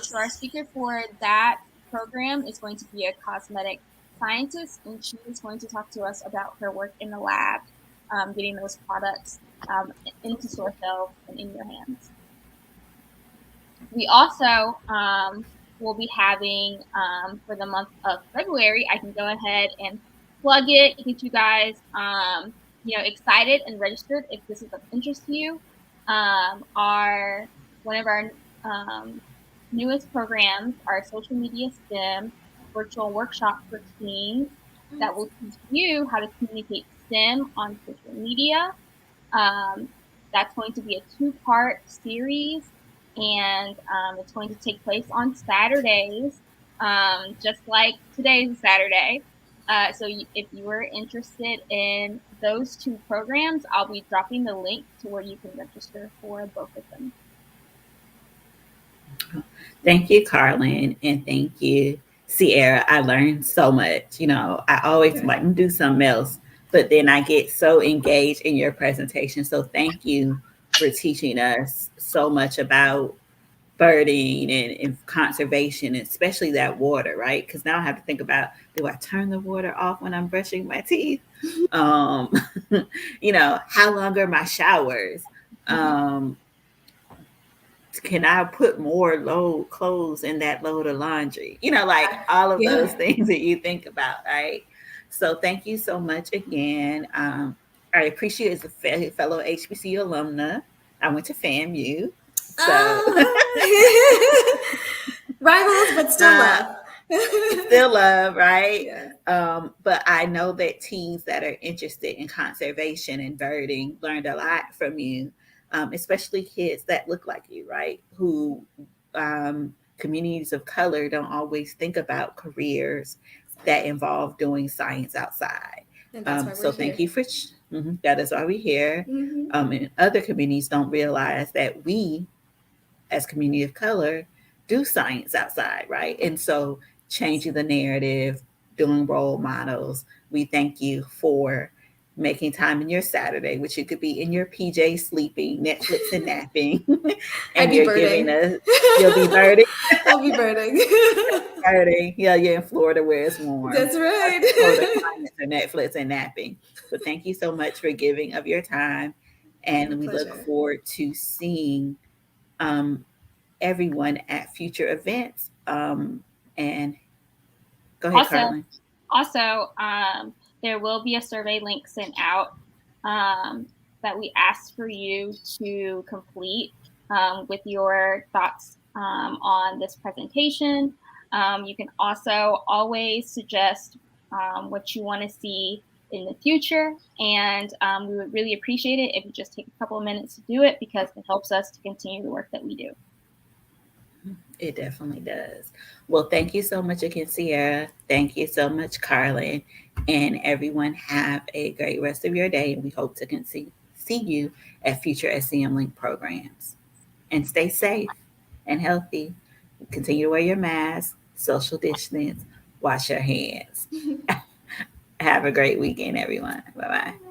So our speaker for that program is going to be a cosmetic scientist, and she is going to talk to us about her work in the lab, getting those products into store shelves and in your hands. We also will be having, for the month of February, I can go ahead and plug it, get you guys excited and registered if this is of interest to you. One of our newest programs, our social media STEM virtual workshop for teens that will teach you how to communicate STEM on social media. That's going to be a 2-part series, and it's going to take place on Saturdays, just like today's Saturday. So if you are interested in those 2 programs, I'll be dropping the link to where you can register for both of them. Thank you, Carlin, and thank you, Sierra. I learned so much. I always like to do something else, but then I get so engaged in your presentation. So thank you for teaching us so much about birding and conservation, especially that water, right? Because now I have to think about, do I turn the water off when I'm brushing my teeth? How long are my showers? Can I put more load clothes in that load of laundry? All of those things that you think about, right? So thank you so much again. I appreciate it as a fellow Hbcu alumna. I went to FAMU. So rivals, but still love. Still love, right? Yeah. But I know that teens that are interested in conservation and birding learned a lot from you, especially kids that look like you, right? Who communities of color don't always think about careers that involve doing science outside. And that's why so thank you for that is why we're here. And other communities don't realize that we, as community of color, do science outside, right? And so changing the narrative, doing role models. We thank you for making time in your Saturday, which you could be in your PJ sleeping, Netflix and napping. And you're birding. You'll be birding. I'll be birding. Birding. Yeah, you're in Florida where it's warm. That's right. For Netflix and napping. But thank you so much for giving of your time. And we look forward to seeing everyone at future events. And go ahead, Carlin. Also, there will be a survey link sent out that we asked for you to complete with your thoughts on this presentation. You can also always suggest what you want to see in the future, and we would really appreciate it if you just take a couple of minutes to do it, because it helps us to continue the work that we do. It definitely does. Well, thank you so much again, Sierra. Thank you so much, Carlin. And everyone, have a great rest of your day. And we hope to see you at future SCM Link programs. And stay safe and healthy. Continue to wear your mask, social distance, wash your hands. Have a great weekend, everyone. Bye-bye.